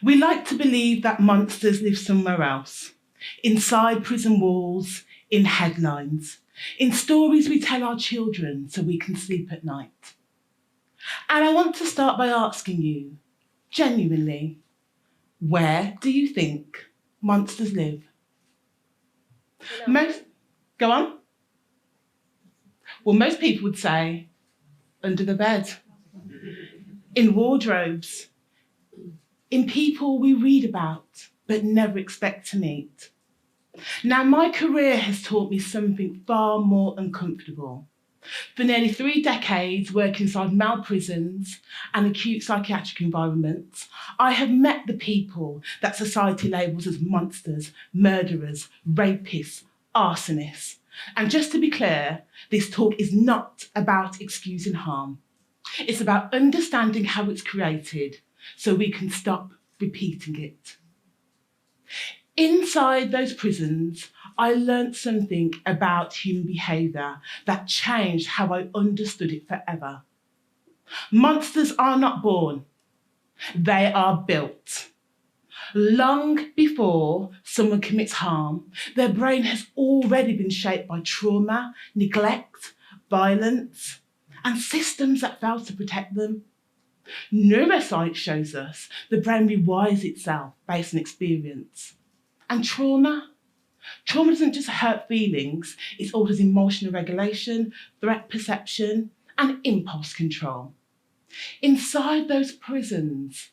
We like to believe that monsters live somewhere else, inside prison walls, in headlines, in stories we tell our children so we can sleep at night. And I want to start by asking you, genuinely, where do you think monsters live? Go on. Well, most people would say under the bed, in wardrobes, in people we read about but never expect to meet. Now, my career has taught me something far more uncomfortable. For nearly 3 decades working inside male prisons and acute psychiatric environments, I have met the people that society labels as monsters, murderers, rapists, arsonists. And just to be clear, this talk is not about excusing harm. It's about understanding how it's created so we can stop repeating it. Inside those prisons, I learned something about human behaviour that changed how I understood it forever. Monsters are not born, they are built. Long before someone commits harm, their brain has already been shaped by trauma, neglect, violence, and systems that fail to protect them. Neuroscience shows us the brain rewires itself based on experience. And trauma doesn't just hurt feelings, it alters emotional regulation, threat perception, and impulse control. Inside those prisons,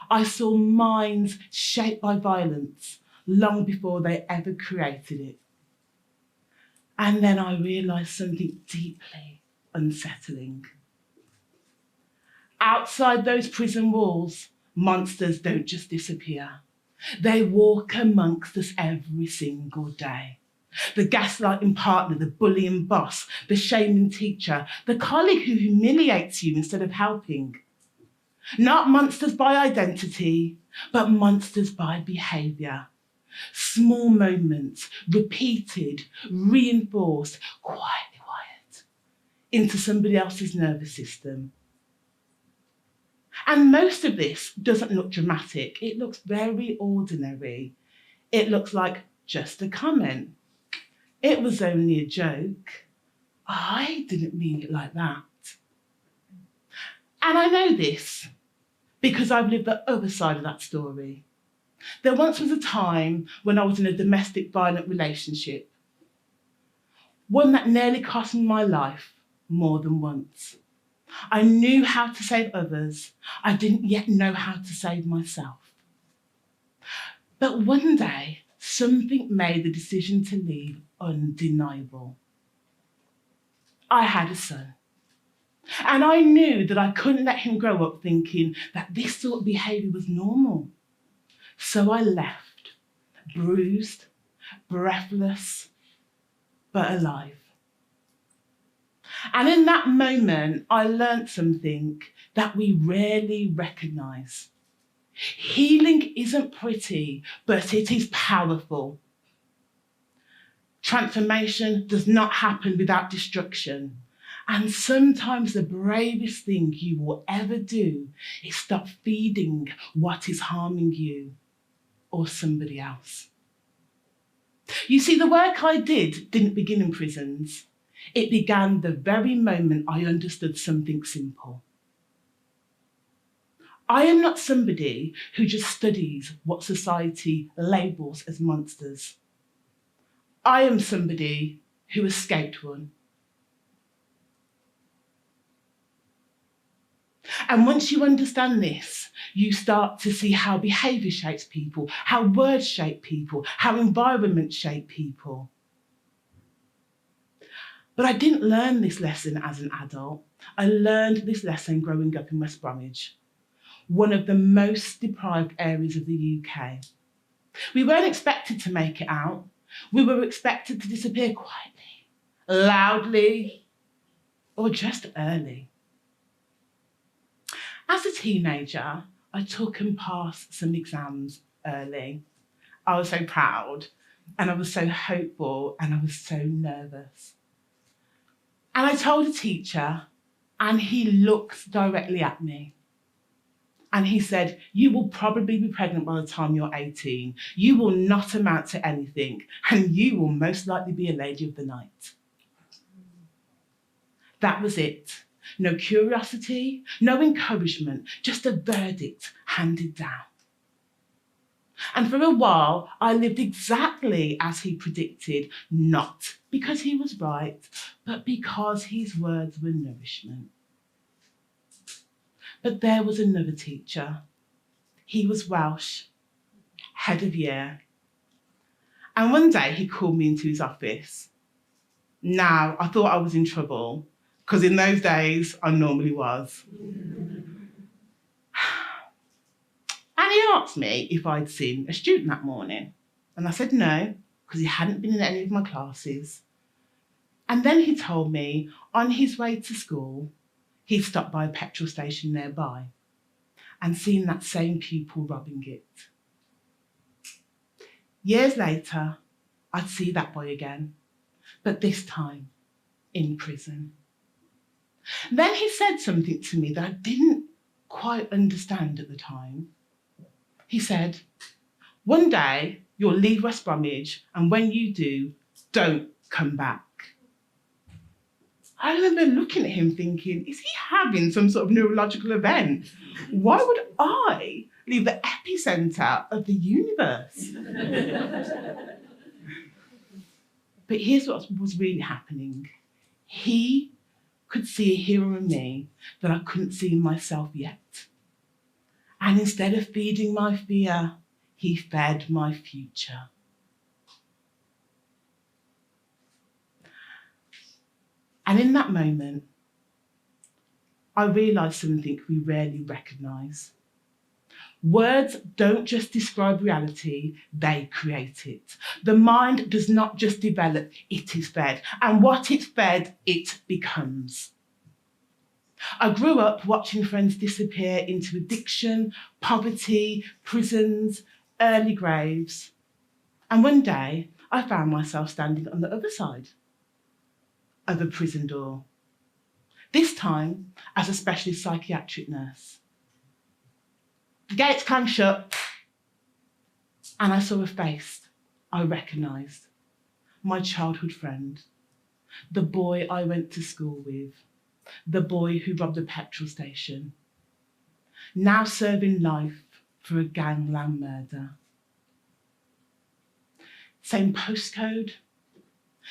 I saw minds shaped by violence long before they ever created it. And then I realised something deeply unsettling. Outside those prison walls, monsters don't just disappear. They walk amongst us every single day. The gaslighting partner, the bullying boss, the shaming teacher, the colleague who humiliates you instead of helping. Not monsters by identity, but monsters by behaviour. Small moments, repeated, reinforced, quietly wired into somebody else's nervous system. And most of this doesn't look dramatic. It looks very ordinary. It looks like just a comment. It was only a joke. I didn't mean it like that. And I know this because I've lived the other side of that story. There once was a time when I was in a domestic violent relationship, one that nearly cost me my life more than once. I knew how to save others. I didn't yet know how to save myself. But one day, something made the decision to leave undeniable. I had a son. And I knew that I couldn't let him grow up thinking that this sort of behaviour was normal. So I left, bruised, breathless, but alive. And in that moment, I learnt something that we rarely recognise. Healing isn't pretty, but it is powerful. Transformation does not happen without destruction. And sometimes the bravest thing you will ever do is stop feeding what is harming you or somebody else. You see, the work I did didn't begin in prisons. It began the very moment I understood something simple. I am not somebody who just studies what society labels as monsters. I am somebody who escaped one. And once you understand this, you start to see how behaviour shapes people, how words shape people, how environments shape people. But I didn't learn this lesson as an adult. I learned this lesson growing up in West Bromwich, one of the most deprived areas of the UK. We weren't expected to make it out. We were expected to disappear quietly, loudly, or just early. As a teenager, I took and passed some exams early. I was so proud, and I was so hopeful, and I was so nervous. And I told a teacher, and he looked directly at me. And he said, you will probably be pregnant by the time you're 18. You will not amount to anything, and you will most likely be a lady of the night. That was it. No curiosity, no encouragement, just a verdict handed down. And for a while, I lived exactly as he predicted, not because he was right, but because his words were nourishment. But there was another teacher. He was Welsh, head of year. And one day he called me into his office. Now, I thought I was in trouble, because in those days, I normally was. And he asked me if I'd seen a student that morning. And I said no, because he hadn't been in any of my classes. And then he told me on his way to school, he stopped by a petrol station nearby and seen that same pupil robbing it. Years later, I'd see that boy again, but this time in prison. Then he said something to me that I didn't quite understand at the time. He said, one day you'll leave West Bromwich, and when you do, don't come back. I remember looking at him thinking, is he having some sort of neurological event? Why would I leave the epicentre of the universe? But here's what was really happening. He could see a hero in me that I couldn't see in myself yet. And instead of feeding my fear, he fed my future. And in that moment, I realised something we rarely recognise. Words don't just describe reality, they create it. The mind does not just develop, it is fed. And what it's fed, it becomes. I grew up watching friends disappear into addiction, poverty, prisons, early graves. And one day, I found myself standing on the other side of a prison door, this time as a specialist psychiatric nurse. The gates clanged shut, and I saw a face I recognised, my childhood friend, the boy I went to school with, the boy who robbed a petrol station, now serving life for a gangland murder. Same postcode,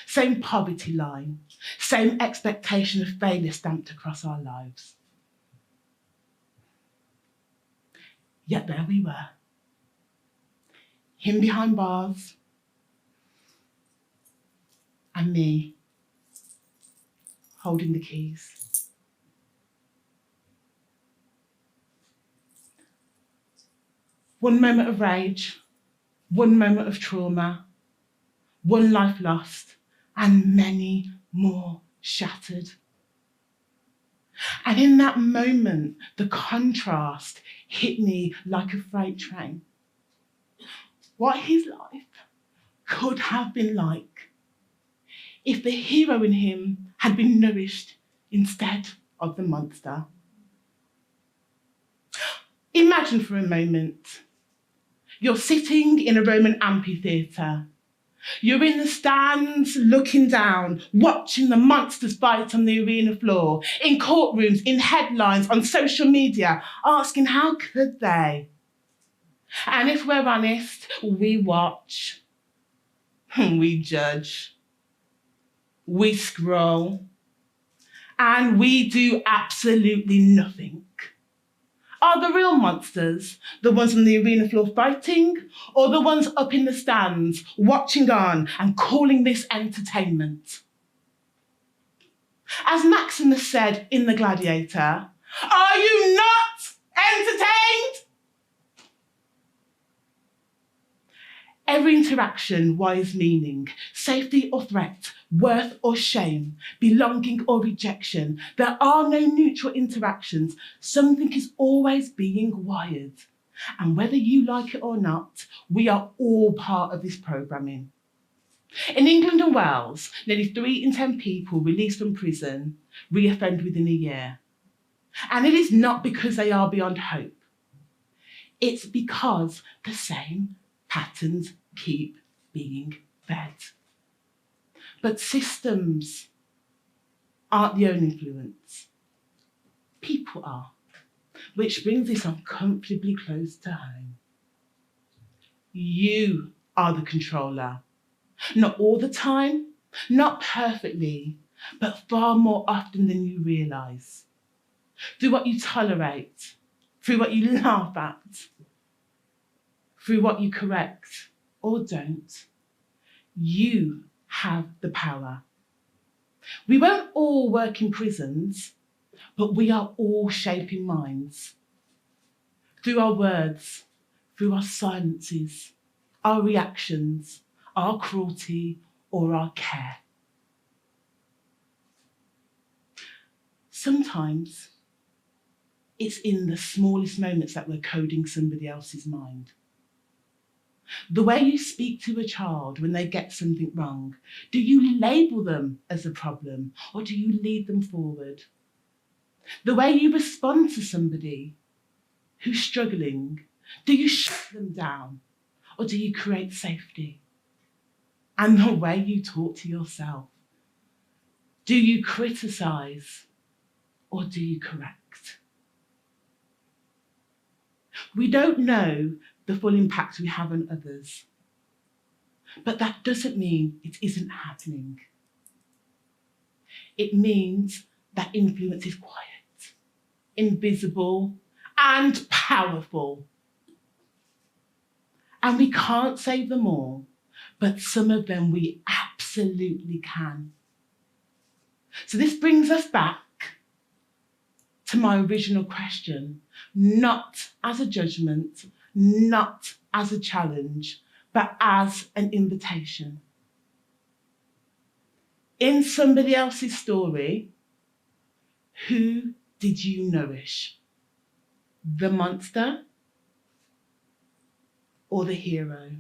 same poverty line, same expectation of failure stamped across our lives. Yet there we were, him behind bars, and me holding the keys. One moment of rage, one moment of trauma, one life lost, and many more shattered. And in that moment, the contrast hit me like a freight train. What his life could have been like if the hero in him had been nourished instead of the monster. Imagine for a moment, you're sitting in a Roman amphitheatre. You're in the stands looking down, watching the monsters fight on the arena floor, in courtrooms, in headlines, on social media, asking how could they? And if we're honest, we watch, we judge, we scroll, and we do absolutely nothing. Are the real monsters the ones on the arena floor fighting, or the ones up in the stands watching on and calling this entertainment? As Maximus said in The Gladiator, are you not entertained? Every interaction wise meaning, safety or threat, worth or shame, belonging or rejection. There are no neutral interactions. Something is always being wired. And whether you like it or not, we are all part of this programming. In England and Wales, nearly 3 in 10 people released from prison reoffend within a year. And it is not because they are beyond hope. It's because the same patterns keep being fed. But systems aren't the only influence. People are, which brings this uncomfortably close to home. You are the controller. Not all the time, not perfectly, but far more often than you realise. Through what you tolerate, through what you laugh at, through what you correct or don't, you have the power. We won't all work in prisons, but we are all shaping minds. Through our words, through our silences, our reactions, our cruelty, or our care. Sometimes it's in the smallest moments that we're coding somebody else's mind. The way you speak to a child when they get something wrong, do you label them as a problem or do you lead them forward? The way you respond to somebody who's struggling, do you shut them down or do you create safety? And the way you talk to yourself, do you criticise or do you correct? We don't know the full impact we have on others, but that doesn't mean it isn't happening. It means that influence is quiet, invisible, and powerful. And we can't save them all, but some of them we absolutely can. So this brings us back to my original question, not as a judgment, not as a challenge, but as an invitation. In somebody else's story, who did you nourish? The monster or the hero?